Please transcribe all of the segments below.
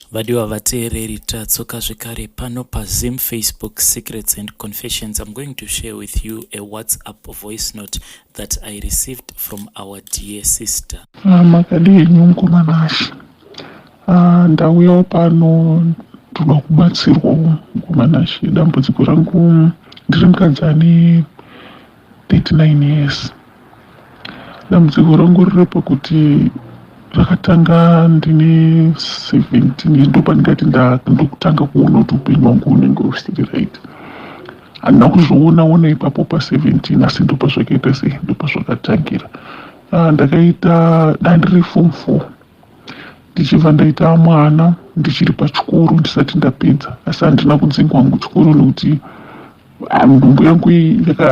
Vadiwa vateereri tatsoka zvekare pano paZim Facebook Secrets and Confessions. I'm going to share with you a WhatsApp voice note that I received from our dear sister. Makadii mukomanashi. Ndauyawo pano ndoda kubatsirwawo mukomanashi. Dambudziko rangu ndiri mukadzi ane 39 years. Dambudziko rangu riri pakuti rakatanga ndine 17 ndo pandingati ndokutanga kuona kuti upenyu hwangu unenge usiri right. Handina kuzvoonaona ipapo pa17 asi ndo pazvakaita sei, ndo pazvakatangira. Ndakaita dandiri form 4 ndichibva ndaita mwana ndichiri pachikoro ndisati ndapedza, asi handina kudzingwa hangu chikoro nekuti nhumbu yangu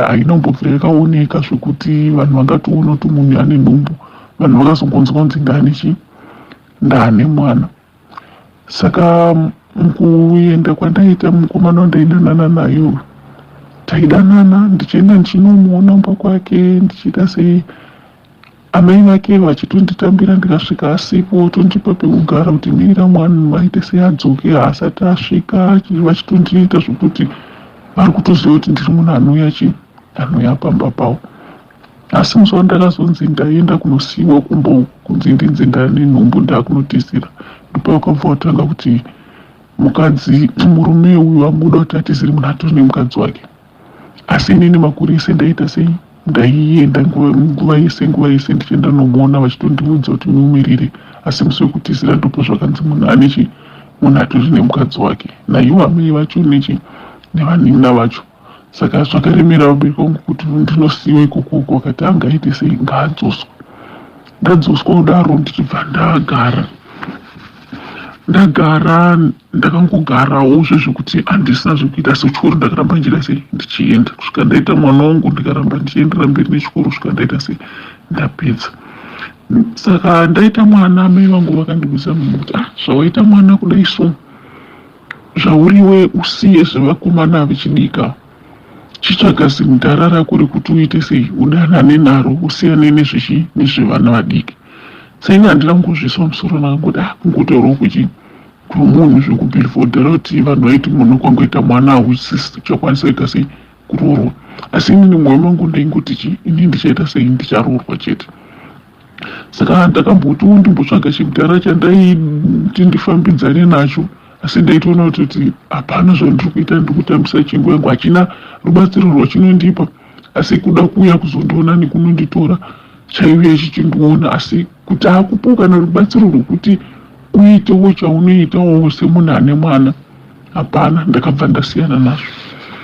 haina kumbobvira yakaoneka zvekuti vanhu vangatoona kuti munhu ane nhumbu, vanhu vakazongonzwa kunzi ndane mwana. Saka mukuenda kwandaita mukomana wandaidanana nayo, taidanana ndichienda ndichinomuona mumba kwake ndichiita sei, amai vake vachitonditambira ndikasvika asipo tondipa pekugara kuti mirira mwana vaite sei adzoke asati asvika, vachitondiita zvekuti vari kutoziva kuti ndiri munhu anouya pamba pavo. Asi musi wandakazonzi ndaenda kunosiyiwa kumba kunzi ndinzi ndane nhumbu ndakunotizira, ndipo vakabva vatanga kuti murume uyu amuda kuti atizire munhu atori nemukadzi wake. Asi inini makore ese ndaita sei, ndaienda nguva yese ndichienda nomuona vachitondiudza kuti mumirire, asi musi wekutizira ndipo zvakanzi munhu atori nemukadzi wake naivo amai vacho nevanina vacho. Saka zvakaremera vabereki vangu kuti ndinosiyiwa ikoko, vakati angaite sei ngaadzoswa. Ndadzoswa kudaro ndichibva ndagara ndakangogarawo zvezvekuti handisina zvekuita, asi chikoro ndakaramba ndichida sei ndichienda kusvika ndaita mwana wangu, ndikaramba ndichiendera mberi nechikoro kusvika ndaita sei ndapedza. Saka ndaita mwana, amai vangu vakandiudza kuti zvawaita mwana kudai so, zvauriwe usiye zvevakomana vechidika, chitsvaga zimudhara rako rekuti uite sei udanane naro usiyane nezvevana vadiki. Saini handina kungozviswa musoro nakangoti kungotaurawo kumunhu zvekubhilifodhera kuti vanhu vaiti munhu kwangoita mwana hausi chakwanisa kuita sei kuroorwa. Asi inini mwoyo mangu ndaingoti ini ndichaita sei ndicharoorwa chete. Saka ndakambotiwo ndimbotsvaga chimudhara chandaiti ndifambidzane nacho, asi ndaitoona kuti hapana zvandiri kuita ndiri kutambisa chingu yangu, hachina rubatsiro rwachinondipa, asi kuda kuuya kuzondiona nekunonditora chaiuya chichindiona, asi kuti hakupo kana rubatsiro rwekuti uitewo chaunoitawo semunhu ane mwana, hapana. Ndakabva ndasiyana nazvo.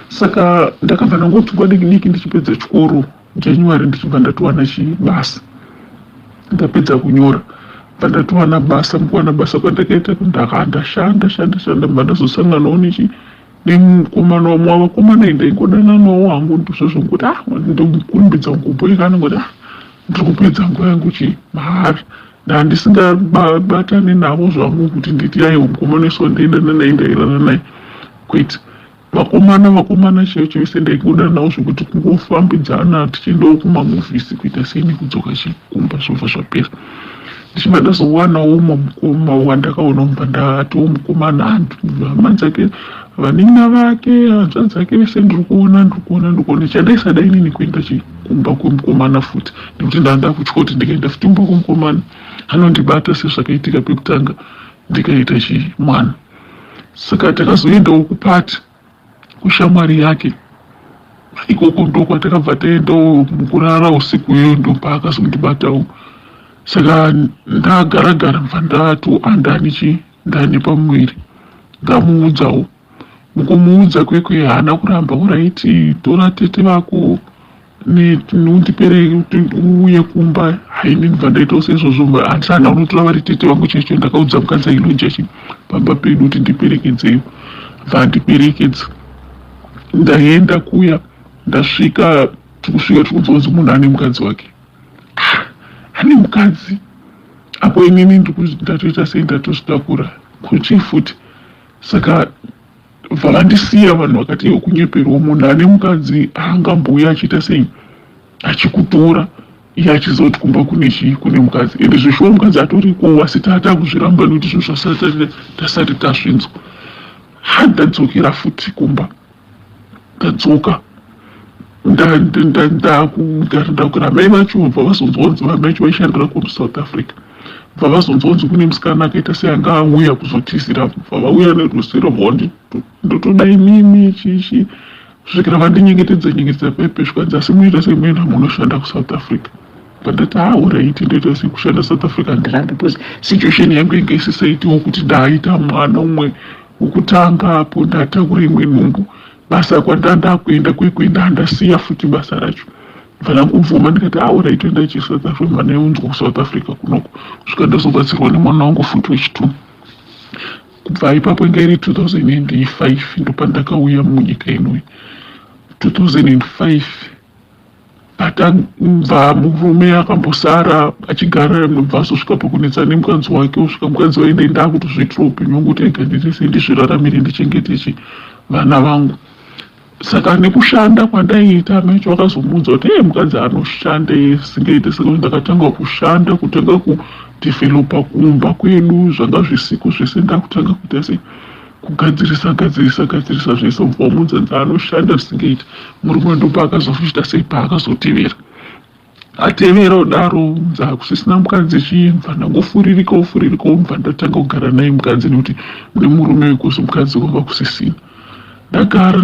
Saka ndakabva ndangotungwa diki ndichipedza chikoro January, ndichibva ndatowana basa. Ndapedza kunyora ndatowana basa. Mukuwana basa kwandakaita Ndaka ndashanda mbva ndazosanganawo nemukomana wamwe wavakomana ndaingodana nawo hangu ndizvozvonguti ndikurumbidza ngumboikana ngoti ndiri kupedza nguva yangu mahari, ndisingabatane navo zvangu kuti nditi aiwa mukomana wese wandaidana naye ndairana naye, kwete. Vakomana chaicho vese ndaingodana navo zvekuti kungofambidzana tichiendawo kumamuvhisi kuita sei nekudzoka chikumba zvobva zvapera. Ndichibva ndazowanawo mukoma wandakaona mubva ndatowo mukomana, hama dzake, vanina vake, hanzva dzake vese ndiri kuona chandaisada inini kuenda chikumba kwemukomana futi, nekuti ndanda kutya kuti ndikaenda futimba kwemukomana anondibata sezvakaitika pekutanga ndikaita mwana. Saka takazoendawo kupati kushamwari yake, ikoko ndokwatakabva taendawo mukurara usiku iyoyo, ndopaakazondibatawo. Saka ndagaragara mva ndati ndane pamuviri, ndamuudzawo. Mukumuudza kwekwe haana kuramba, uraiti tora tete vako nundipereke kuti uye kumba. Haini ndibva ndaitawo seizvozvo, handisi hana unotora vari tete vangu chaicho. Ndakaudza mukadzi ailoja pamba pedu kuti ndiperekedzeyo, bva ndiperekedza. Ndaenda kuya, ndasvika tikusvika tikubvunza munhu ane mukadzi wake, ane mukadzi apo inini ndatoita sei ndatozvitakura kuchi futi. Saka vakandisiya vanhu vakati iwo kunyeperwa, munhu ane mukadzi haangambouya achiita sei achikutora iye achizoti kumba kune mukadzi ende zvishuwa mukadzi atorikowo asi tatakuzviramba nokuti zvinhu tasati tasvinzwa. Ndadzokera futi kumba, ndadzoka ndakura mai vacho bva vazonzonzi vamai vacho vaishandira kuSouth Africa bva vazonzonzi kune musikana akaita seanga auya kuzotizira bva vauya nerusero bva ndotodai mimi chichi kusvikira vandinyengetedza pepe zvikanzi asi munoita sei muenda munoshanda kuSouth Africa. Pandati alright ndoita sei kushanda South Africa ndirambe because situation yangu inge isisaitiwo kuti ndaita mwana umwe wokutanga apo ndatakura imwe nhumbu basa kwandandakuenda kwekuenda handasiya futi basa racho mfana kumvuma ndikati alright toenda South Africa mwana unzwa kuSouth Africa kunoko kusvika ndazobatsirwa nemwana wangu futi wechitu. Kubva ipapo inga iri 2005 ndopandakauya munyika inoyi 2005 atabva murume akambosara achigara mubva azosvika pakunetsa nemukadzi wake usvika mukadzi waende ndakutozviitira upenyu wangu kuti ega ndirise ndizviraramire ndichengete vana vangu. Saka nekushanda kwandaiita macho vakazomuudza kuti mukadzi anoshanda singaite saka ndakatanga kushanda kutanga kudhivhelopa kumba kwedu zvanga zvisiku zvese ndakutanga kuita sei kugadzirisa zvese ubva mudzanza anoshanda zvisingaita murume ndopa akazofushita sei paakazotevera atevera udaro nzakusisina mukadzi chimva ndangofuririka ubva ndatanga kugara naye mukadzi nekuti mune murume wekuzi mukadzi kwava kusisina. Ndagara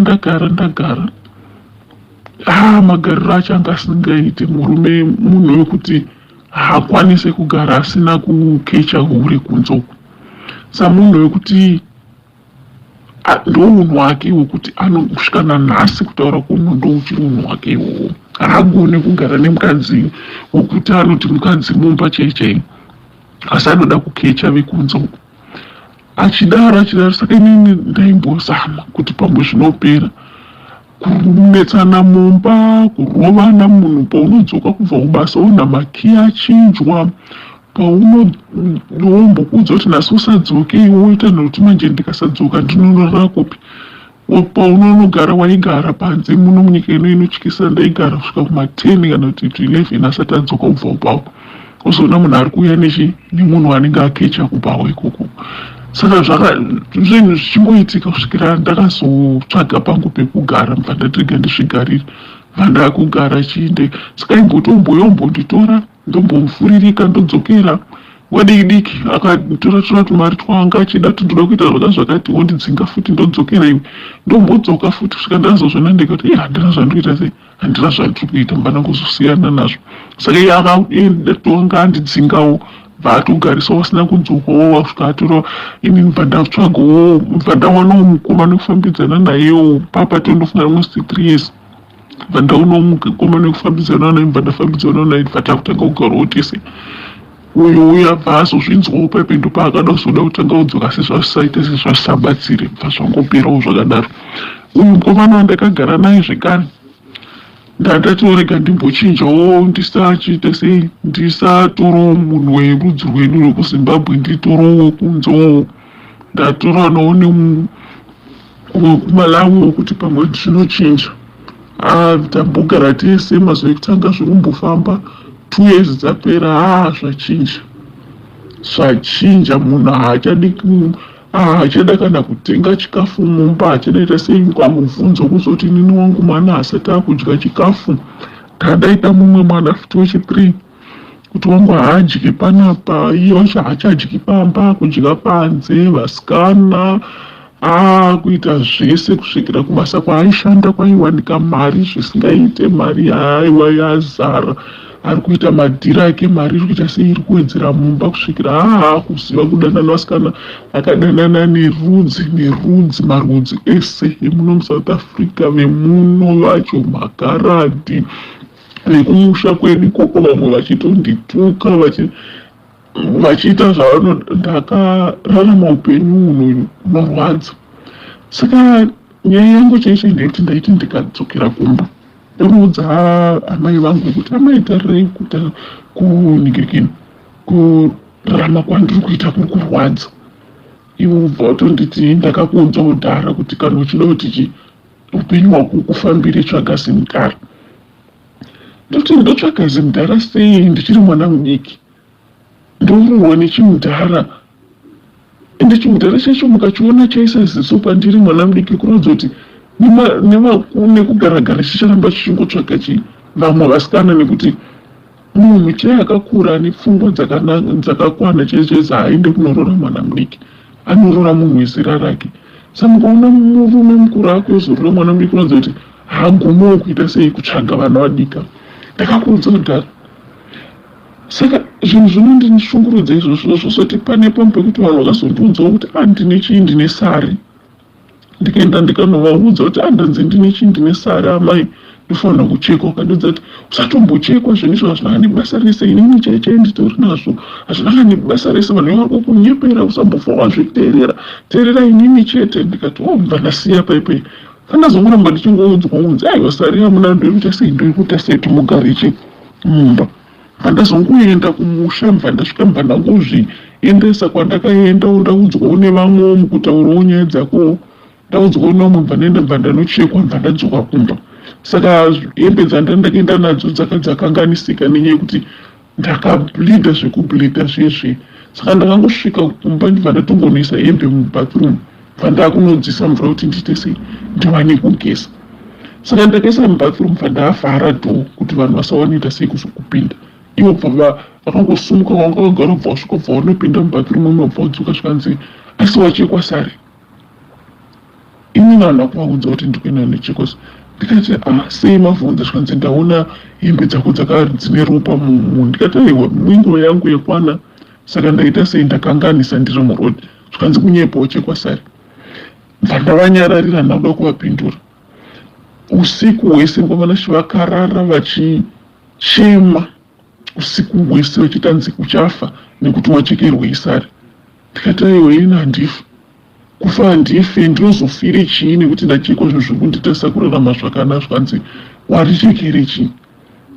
magariro acho anga asingaite murume munhu wekuti haakwanise kugara asina kukecha hure kunzoku samunhu wekuti ndounhu wake wekuti anosvika nanhasi kutaura kunhu ndouchiri unhu wake iwowo haagone kugara nemukadzi wekuti anoti mukadzi mumba chaichai asi anoda kukecha vekunzoku achidaro saka inini ndaimbozama kuti pamwe zvinopera kunetsana mumba kurovana munhu paunodzoka kubva kubasa una maki achinjwa paunombokuudza kuti nhasi usadzoke woita nokuti manje ndikasadzoka ndinonorakopi paunonogara waigara panze muno munyika ino inotyisa ndaigara kusvika kuma10 kana kuti 11 asati adzoka kubva upapo uzoona munhu ari kuuya nemunhu anenge akecha kubawa ikoko. Saka zvinhu zvichingoitika kusvikira ndakazotsvaga pangu pekugara mva ndatirega ndizvigarire mva ndakugara chiinde saka imbotomboyombonditora ndombofuririka ndodzokera wadiki akatora tumari twanga achida ndoda kuita zvakati wondidzinga futi ndodzokera iwe ndombodzoka futi kusvika ndazozvona ndikati handina zvandoita sei handina zvandiri kuita mba ndangozosiyana nazvo saka iye akatonga andidzingawo vatogarisawo vasina kudzokawo wasvika atora ini mba ndatsvagawo mba ndawanawo mukomana wekufambidzana nayewo papa tondofunga almost 3 years mba ndaunawo mukomana wekufambidzana naye mba ndafambidzana naye mba takutanga kugarawo tese uya bva azozvinzwawo paipe ndopaakada kuzoda kutanga kudzoka sezvazvisaita sezvazvisabatsire bva zvangoperawo zvakadaro. Uyu mukomana wandakagara naye zvekare ndatatiorega ndimbochinjawo ndisachiita sei ndisatorowo munhu werudzi rwedu rwekuzimbabwe nditorowo wekunzowo ndatora nawo nekumalawi wokuti pamwe zvinochinja tambogara tese mazuva ekutanga zvikumbofamba 2 years dzapera zvachinja munhu haachada kana kutenga chikafu mumba hachadaita sei kwamubvunzo kuzoti nini wangu mwana hasati akudya chikafu tadaita mumwe mwana futi wechi3 kuti wangu haadyi panapa iye wacho haachadyi pamba kudya panze vasikana kuita zvese kusvikira kubasa kwaaishanda kwaiwanika mari zvisingaite mari haiwa yazara ari kuita madhira ake mari iri kuita sei iri kuwedzera mumba kusvikira kuziva kudanana vasikana akadanana nerudzi marudzi ese emuno muSouth Africa vemuno vacho magaradhi vekumusha kwedu ikoko vamwe vachitondituka vachiita zvavano ndakararama upenyu hunorwadza. Saka nyaya yangu chaizvo ndaiti ndikadzokera kumba ndoudza amai vangu kuti amai tarirei kuita kunigirikini kurarama kwandiri kuita kuri kurwadza ivo ubva watonditi ndakakuudza kudhara kuti kana uchida kuti upenyu hwako kufambire tsvaga simukara ndoti ndotsvaga zimudhara sei ndichiri mwana mudiki, ndourwa nechimudhara. Ende chimudhara chacho mukachiona chaisa ziso pandiri mwana mudiki, kuratidza kuti nekugaragara chicharamba chichingotsvaga vamwe vasikana, nekuti munhu muchai akakura ane pfungwa dzakakwana chaichaizi haaende kunoroora mwana mudiki, anoroora munhu wezera rake. Saka mukaona murume mukuru akuzoroora mwana mudiki, kuratidza kuti haagumiwo kuita sei kutsvaga vana vadika. Ndakakuudza kudhara. Saka zvinhu zvinondishungurudza izvozvo zvosoti pane pamwe pekuti vanhu vakazondiudzawo kuti ndine chii, ndine sari. Ndikaenda ndikanovaudza kuti ndanzi ndine chii, ndine sari amai, ndofanira kuchekwa. Ukandiudza kuti usatombochekwa, zvinhu izvo hazvina nebasa rese, inini chaichai nditori nazvo hazvina nebasa rese, vanhu vari kukunyepera, usambofa wazviteerera, teerera inini chete. Ndikati mba ndasiya paipai. Pandazongoramba ndichingoudzwa unzi aiwa sari yamuna ndoikuita sei, ndoikuita sei, timugariche mumba. Pandazongoenda kumusha mva ndasvika mba ndangozviendesa kwandakaendawo, ndaudzwawo nevamwewo mukutaurawo nyaya dzako, ndaudzwawo nevamwe mba ndaenda mba ndanochekwa mba ndadzoka kumba. Saka hembe dzandakaenda nadzo dzakakanganisika nenyaya yekuti ndakabhidha zvekubhidha zvezve. Saka ndakangosvika kumba ndibva ndatongonoisa hembe mubathroom, bva ndakunodzisa mvura kuti ndiite sei, ndiwane kugeza. Saka ndakaisa mubathroom bva ndavhara dhoo kuti vanhu vasawanita sei kuzokupinda. Ivo bva vakangosumuka, wanga wagara bva wasvika bva wanopinda mubathroom umwe bva wadzoka zvikanzi asi wachekwa sari. Inini handina kuvaudza kuti ndikuenda nechekwa. Ndikati sei mavhunza, zvikanzi ndaona hembe dzako dzine ropa mumunhu. Ndikati aiwa mwengo yangu yakwana, saka ndaita sei, ndakanganisa ndiri murodhi. Zvikanzi kunyepa wachekwa sari. Bva ndavanyararira, ndauda kuvapindura. Usiku hwese ngomana vakarara vachichema usiku hwese vachitanzi uchafa nekuti wachekerwa isari. Ndikati aiwa ini handifi, kufa handife, ndinozofire chii nekuti ndachekwa zvinhu zviri kunditarisa kurarama zvakanaka. Zvikanzi warichekere chii,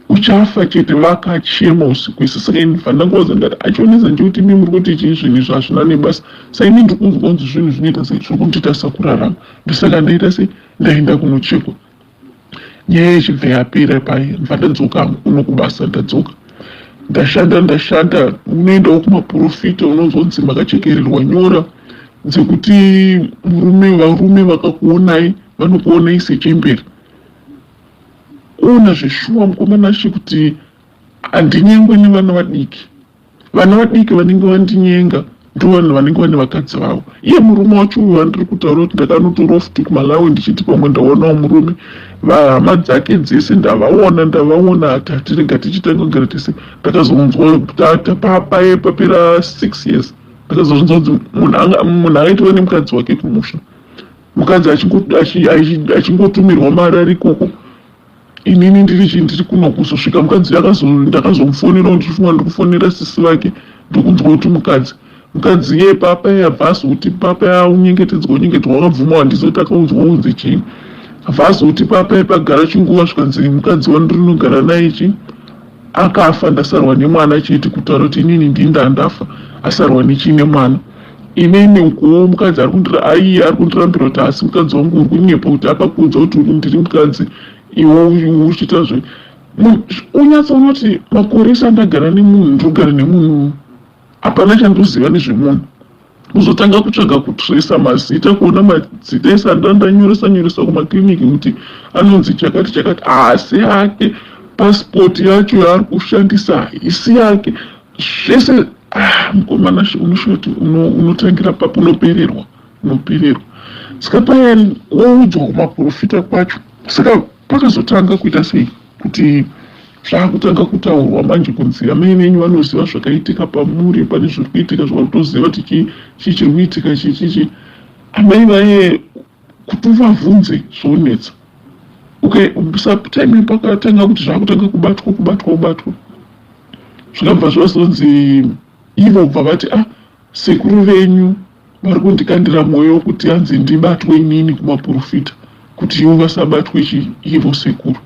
uchafa chete. Vakachema usiku hwese. Saka ini bva ndangoudza ndati achionesa ndikuti imi muri kuti chii, zvinhu izvo hazvina nebasa. Saka ini ndiri kunzwa kunzi zvinhu zvinoita sei, zviri kunditarisa kurarama. Ndosaka ndaita sei, ndaenda kunochekwa. Nyaya yechibva yapera pai, ndibva ndadzoka kuno kubasa. Ndadzoka ndashanda, unoendawo kumaprofita, unonzonzi makachekererwa nyora dzekuti varume vakakuonai vanokuonai sechemberi. Ona zveshuwa mukomana she kuti handinyengwe nevana vadiki. Vana vadiki vanenge vandinyenga ndovanhu vanenge vane vakadzi vavo. Iye murume wacho uyu wandiri kutaura kuti ndakanotora futi kuMalawi ndichiti pamwe ndaonawo murume, hama dzake dzese ndavaona hatirega tichitanga kugara tese. Ndakazonzwa papera 6 years ndakazonzwa kuti munhu akaitwa nemukadzi wake Kumusha, mukadzi achingotumirwa mari ari ikoko. Inini ndiri kuno kuzosvika mukadzi ndakazomufonerawo ndichifunga ndikufonera sisi vake, ndokunzwa kuti mukadzi ye papa yabva azoti papa yaunyengetedzwa wakabvuma wandizoti akaudzwa unzi chii, abva azoti papa yapagara chinguva zvikanzi mukadzi wandirinogara naye chii akafa, ndasarwa nemwana chete, kutaura kuti inini ndinda ndafa asarwa nechii nemwana. Inini ukuwo mukadzi ari kundirambira kuti asi mukadzi wangu uri kunyepa kuti akakuudza kuti ndiri mukadzi iwo uchiita zve. Unyatsoona kuti makore ese andagara nemunhu, ndogara nemunhu hapana chandoziva nezvemunhu. Uzotanga kutsvaga kutresa mazita, kuona mazita ese andanyoresa kumakiriniki kuti anonzi chakati chakati, asi yake pasipoti yacho yaari kushandisa haisi yake, zvese mukomana unosvoti unotangira papo unopererwa. Saka paya waudzwa kumaprofita kwacho. Saka pakazotanga kuita sei kuti zvakutanga kutaurwa manje kunzi amai venyu vanoziva zvakaitika pamuri, pane zviri kuitika zvavatoziva kuti chii chiri kuitika chichichi. Amai vaye kuti uvabvunze zvonetsa. Time pakatanga kuti zvakutanga kubatwa zvikabva zvazonzi ivo bva vati sekuru venyu vari kundikandira mwoyo kuti hanzi ndibatwe inini kumaprofita, kuti ivo vasabatwe ivo sekuru.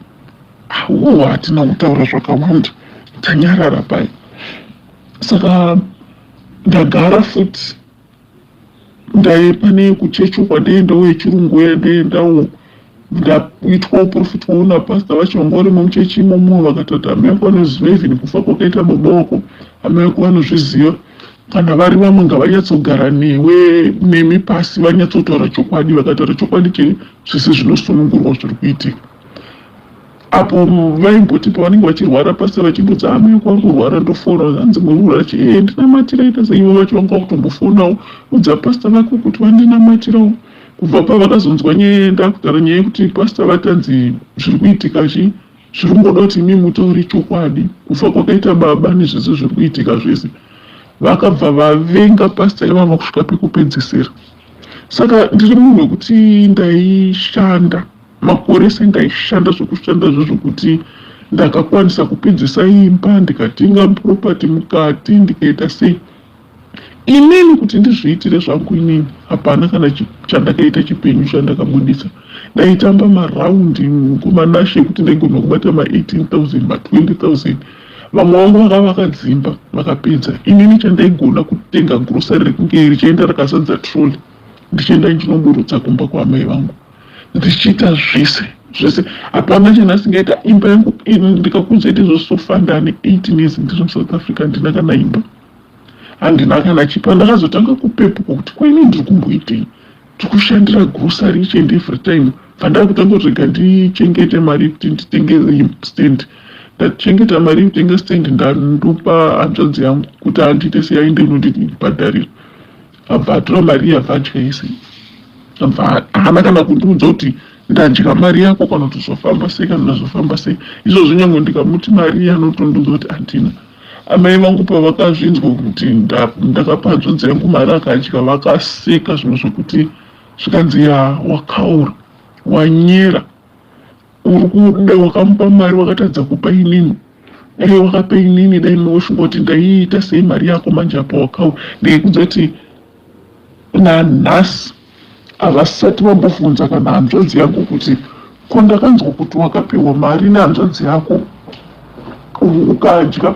Hatina kutaura zvakawanda, tanyarara pai. Saka ndagara futi pane kuchechi kwandaendawo yechirungu yandaendawo ndaitwa uprofita waona pasta vacho vanga vari muchechi imomo vakatoti hama yako vanoziva even kufa kwakaita Maoko, hama yako vanozviziva. Kana vari vamwe ngavanyatsogara newe nemi pasi vanyatsotaura chokwadi, vakataura chokwadi chiri zvese zvinosunungurwa zviri kuitika. Apo vaimboti pavanenge vachirwara pasi vachimbudza hama yako vari kurwara ndofona hanzi muri kurwara ndinamatira ita saivo vacho vanga kutombofonawo udza pasta vako kuti vandinamatirawo. Kubva pavakazonzwa nyaya ndakutaura nyaya yekuti pasta vatanzi zviri kuitika zviri ngoda kuti imi mutauri chokwadi, kufa kwakaita baba nezvese zviri kuitika zvese, vakabva vavenga pasta ivava kusvika pekupedzisira. Saka ndiri munhu wekuti ndaishanda makore ese, ndaishanda zvokushanda zvokuti ndakakwanisa kupedzisa imba, ndikatenga property mukati, ndikaita sei. Inini kuti ndizviitire zvangu inini hapana kana chandakaita chipenyu chandakabudisa. Ndaitamba maraundi kumanashe kuti ndaigona kubata ma18,000 ma20,000. Vamwe vangu vakadzimba vakapedza. Inini chandaigona kutenga grocery rekunge richienda rakazadza troli, ndichienda ndichinomburutsa kumba kwaamai vangu, ndichiita zvese. Hapana chandasingaita. Imba yangu ndikakudza iti zvosofanda ane 18 years ndiri muSouth Africa, ndina kana imba, handina kana chipa. Ndakazotanga kupepuka kuti kwaini ndiri kumboitei, tikushandira grocery each and every time. Pandava kutanga kurega ndichengete mari yekuti nditenge stand, ndachengeta mari yekutenga stand ndandopa hanzvadzi yangu kuti handiite seyainde inondibhadharira. Abva atora mari yabva yese, abva haana kana kundiudza kuti ndadya mari yako kana kuti zvofamba sei kana zvofamba sei. Izvozvo nyange ndikamuti mari anotondiudza kuti handina. Amai vangu pavakazvinzwa kuti ndakapa hanzvadzi yangu mari akadya, vakaseka zvinhu zvokuti zvikanzi wakaura, wanyera, uri kuda wakamupa mari wakatadza kupa inini. Wakapa inini dai mosvunga kuti ndaiita sei mari yako manje apa wakaura. Ndaikudza kuti nanhasi havasati vambobvunza kana hanzvadzi yangu kuti ko ndakanzwa kuti wakapiwa mari nehanzvadzi yako ukadya,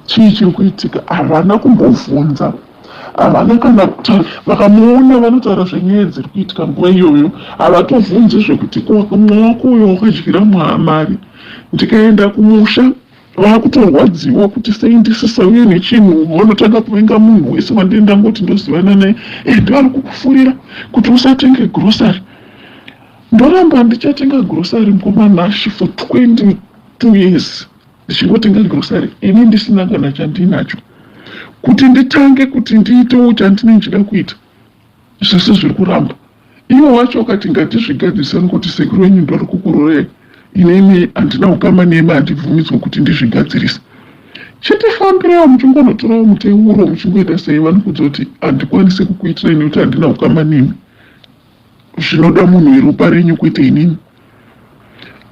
chii chiri kuitika. Havana kumbobvunza, havana kana vakamuona vanotaura zvenyaya dziri kuitika nguva iyoyo. Havatovhunzi zvekuti Maoko uyo wakadyira mari. Ndikaenda kumusha vakutorwadziwa kuti sei ndisisauye nechinhu. Vanotanga kuvenga munhu wese wandienda ngoti ndozivana naye. Ndivari kukufurira kuti usatenge grocery. Ndoramba ndichatenga grocery mukomanashi for 22 years, ndichingotenga grocery ini ndisina kana chandinacho, kuti nditange kuti ndiitewo chandinenge ndichida kuita. Zvese zviri kuramba. Ivo wacho wakati ngatizvigadzisani kuti sekuru wenyu ndori kukurorei, inemi handina ukama nemi, handibvumidzwa kuti ndizvigadzirise. Chitifambirewo muchingonotorawo muteuro muchingoita sei. Vanokudza kuti handikwanisi kukuitirei nekuti handina ukama nemi, zvinoda munhu weropa renyu kwete inini.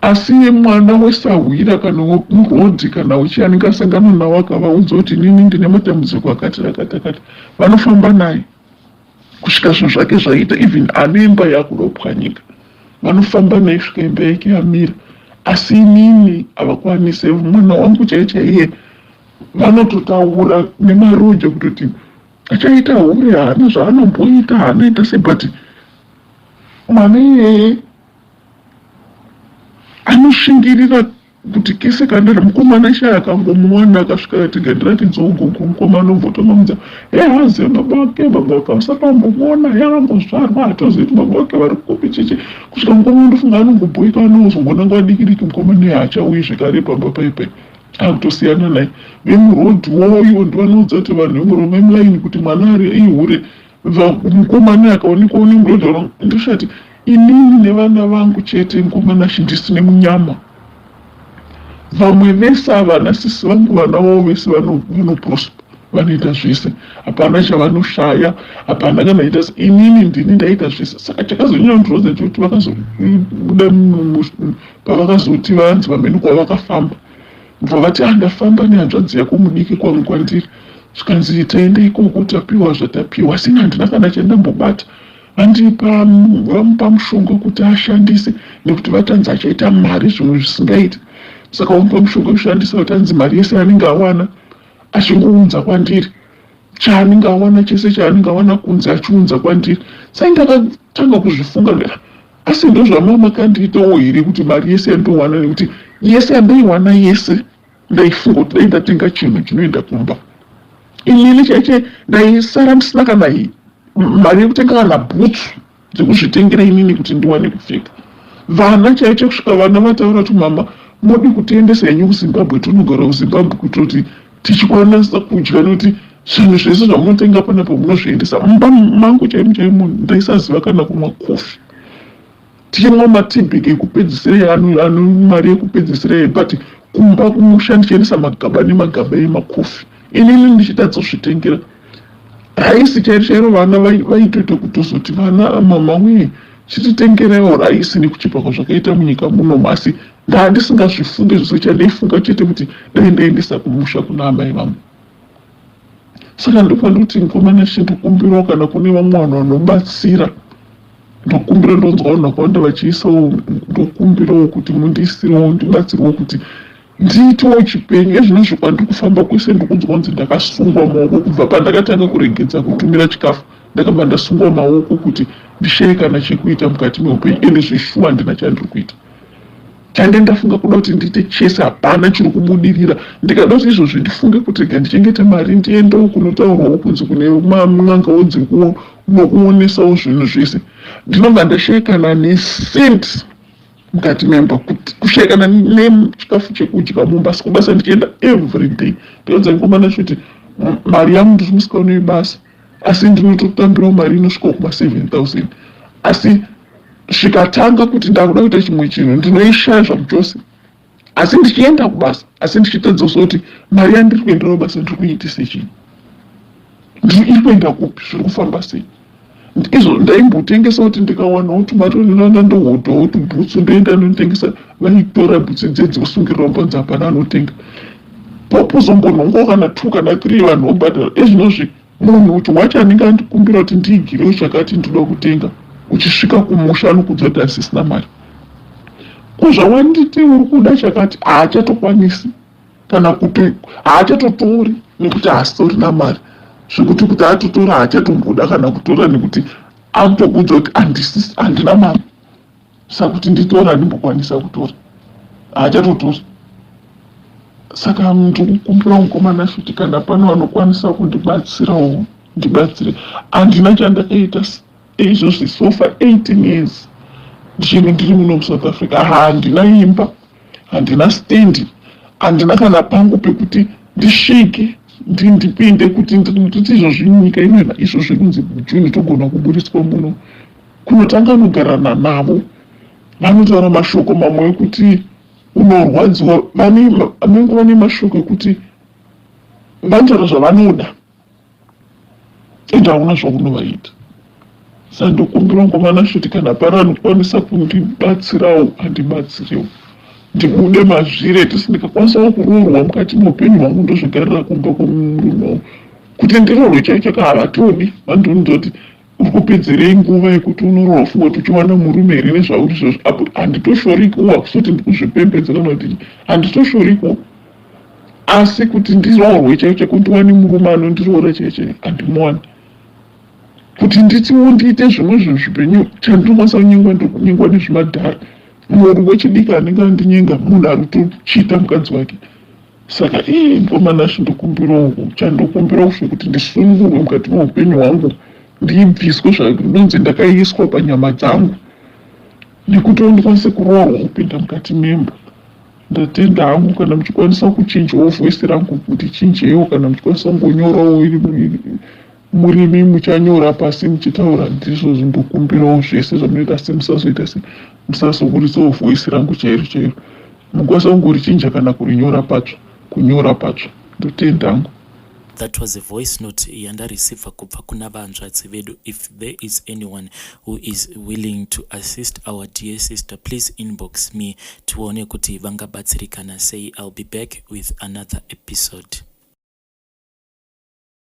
Asi mwana wesahwira kana murodhi kana wechianenge asangana nawo akavaudza kuti inini ndine matambudziko akati akati, vanofamba naye kusvika zvinhu zvake zvaita. Even ane imba yakunopwanyika vanofamba naye svika imba yake yamira. Asi inini havakwanise. Mwana wangu chaiye vanototaura nemaroja kutoti achaita hure, haana zvaanomboita, haanoita sei, but mwana iyeye anoshingirira kuti kese kandara mukomana shaya akangomuwana akasvika ati gandiratidzawo gogo. Mukomana obvotomamudza haziva baba wake, baba wake usapambomuona, yakangozvarwa hatozivi kuti baba wake vari kukopi cheche. Kusvika mukomana ndofunga anongobhoika, anozongonanga wadikiriki mukomana haachauyi zvekare pamba paipai, akutosiyana naye. Vemurodhi woyo ndivanoudza kuti vanhu vemurume mulaini kuti mwana ari ihure. Mukomana akaonekwa nemurodhi ndoshati inini nevana vangu chete mukomanashi ndisine munyama. Vamwe vese havana sisi vangu, vana vavo vese vanoprosper, vanoita zvese, hapana chavanoshaya, hapana kana ita. Inini ndini ndaita zvese. Saka chakazonyandrodza chokuti vakazobuda pavakazoti vanzi vamene kwavakafamba, bva vati andafamba nehanzvadzi yako mudiki kwangu kwandiri, zvikanzi taende ikoko tapiwa zvatapiwa. Sina handina kana chandambobata. Vamupa mushonga kuti ashandise nekuti vatanzi achaita mari zvinhu zvisingaiti. Saka vamupa mushonga kushandisa kuti anzi mari yese anenge awana achingounza kwandiri, chaanenge awana chese chaanenge awana kunzi achiunza kwandiri. Sai ndakatanga kuzvifunga asi ndozvamama kandiitawo here kuti mari yese yandowana, nekuti yese yandaiwana yese ndaifunga kuti dai ndatenga chinhu chinoenda kumba. Inini chaiche ndaisara ndisina kana mari yekutenga kana bhutsu dzekuzvitengera inini kuti ndiwane kupfeka. Vana chaiche kusvika vana vataura kuti mama modi kutiendesa henyu kuZimbabwe, tinogara kuZimbabwe kuitira kuti tichikwanisa kudya, nekuti zvinhu zvese zvamunotenga panapo munozviendesa mumba mangu chaimo ndaisaziva kana kumwa kofi. Tichimwa matibhiki ekupedzisira ano mari yekupedzisira, but kumba kumusha ndichiendesa magaba nemagaba emakofi. Inini ndichitadzozvitengera raisi chairo vana vaitoita kutozoti vana mama wee chititengerewo raisi nekuchipako zvakaita munyika muno, asi ndandisingazvifunge zvose. Chandaifunga chete kuti dai ndaendesa kumusha kuna amai vangu. Saka ndofanira kuti mukomana ndokumbirawo kana kune vamwe vanhu vanobatsira, ndokumbira ndonzwawo nakawanda vachiisawo, ndokumbirawo kuti mundiisirewo ndibatsirewo kuti ndiitewo chipenyu. Ezvinozvo kwandikufamba kwese ndikunzwa kunzi ndakasungwa maoko. Kubva pandakatanga kuregedza kutumira chikafu ndakabva ndasungwa maoko kuti ndishaye kana chekuita mukati meupenyu, ende zvishuwa handina chandiri kuita. Chande ndafunga kuda kuti ndiite chese, hapana chiri kubudirira. Ndikada kuti izvozvi ndifunge kuti ndichengete mari ndiendewo kunotaurwawo kunzi kune n'angawo dzekuonesawo zvinhu zvese, ndinobva ndashayikana nesenti mukati memba, kushayikana nechikafu chekudya mumba. Kubasa ndichienda everyday. Ndikaudza mukomana kuti mari yangu ndiri musikaonei basa, asi ndinototambirawo mari inosvikawo kuma7,000, asi zvikatanga kuti ndakuda kuita chimwe chinhu ndinoishaya zvachose. Asi ndichienda kubasa, asi ndichitadza kuti mari yandiri kuenderawo basa ndiri kuiitise chinhu, ndiri kuenda kupi, zviri kufamba sei. Izvo ndaimbotengesa kuti ndikawanawo tumato ndohotawo tubhutsu ndoenda ndotengesa, vaitora bhutsu dzosungirira mbonzi hapana anotenga. Pozombonhongawo kana 2 kana 3 vanhu vobhadhara. Ezvinozvi munhu uchi wacho anenge andikumbira kuti ndiigirewo chakati ndoda kutenga, uchisvika kumusha anokudza kuti asisina mari. Kuzvawanditi uri kuda chakati haachatokwanisi, kana kuti haachatotori nekuti haasitorina mari, zvekuti kuti atotora haachatomboda kana kutora nekuti anotokudza kuti handina mari. Saka kuti nditora ndimbokwanisa kutora, haachatotori. Saka ndikukumbira mukomana kuti kana pano vanokwanisa kundibatsirawo ndibatsire. Handina chandakaita izvozvi so far 18 years ndichinge ndiri muno muSouth Africa. Handina imba, handina stendi, handina kana pangu pekuti ndisvike ndipinde kuti nditi izvozvi nyika inoina izvozvi kunzi Juni togona kuburiswa muno. Kunotanga nogarana navo, vanotaura mashoko mamwe ekuti unorwadziwa, vanenge vane mashoko ekuti vanotaura zvavanoda ende hauna zvaunovaita. Saka ndokumbira mukomana kuti kana pari anokwanisa kundibatsirawo andibatsirewo, ndibude mazvire tisindikakwanisawo kuroorwa mukati meupenyu hwangu ndozvigarira kumba kwomurume, kuti ndiroorwe chaicho kahavatodi. Vandonudza kuti uri kupedzerei nguva yekuti unoroorwa funga kuti uchiwana murume here nezvauri izvozvo. Apo handitoshorikowo, hakusoti ndikuzvipembedza kana kuti handitoshorikowo, asi kuti ndiroorwe chaicho kuti ndiwane murume anondiroora chaicho handimuwani. Kuti nditiwo ndiite zvimwe zvinhu zvipenyu, chandinokwanisa kunyengwa ndokunyengwa nezvemadhara. Munhu wechidiki anenge andinyenga munhu ari kutochita mukadzi wake. Saka mukomana ndokumbirawo, chandokumbirawo zvekuti ndisunungurwe mukati meupenyu hwangu, ndibviswe zvinonzi ndakaiswa panyama dzangu, nekuti ndikwanise kuroorwa kupinda mukati memba. Ndatenda hangu kana muchikwanisa kuchinjawo voisi rangu kuti chinjewo, kana muchikwanisa kungonyorawo murimi muchanyora pasi muchitaura, ndizvo zvindokumbirawo zvese zvamunoita semusazoita musazoburisawo voisi rangu chairo chairo. Mukwanisa kungorichinja kana kurinyora patsva, kunyora patsva. Ndotenda hangu. That was a voice note yandareceiva kubva kuna vanzvadzi vedu. If there is anyone who is willing to assist our dear sister, please inbox me tione kuti vangabatsirikana sei. I'll be back with another episode.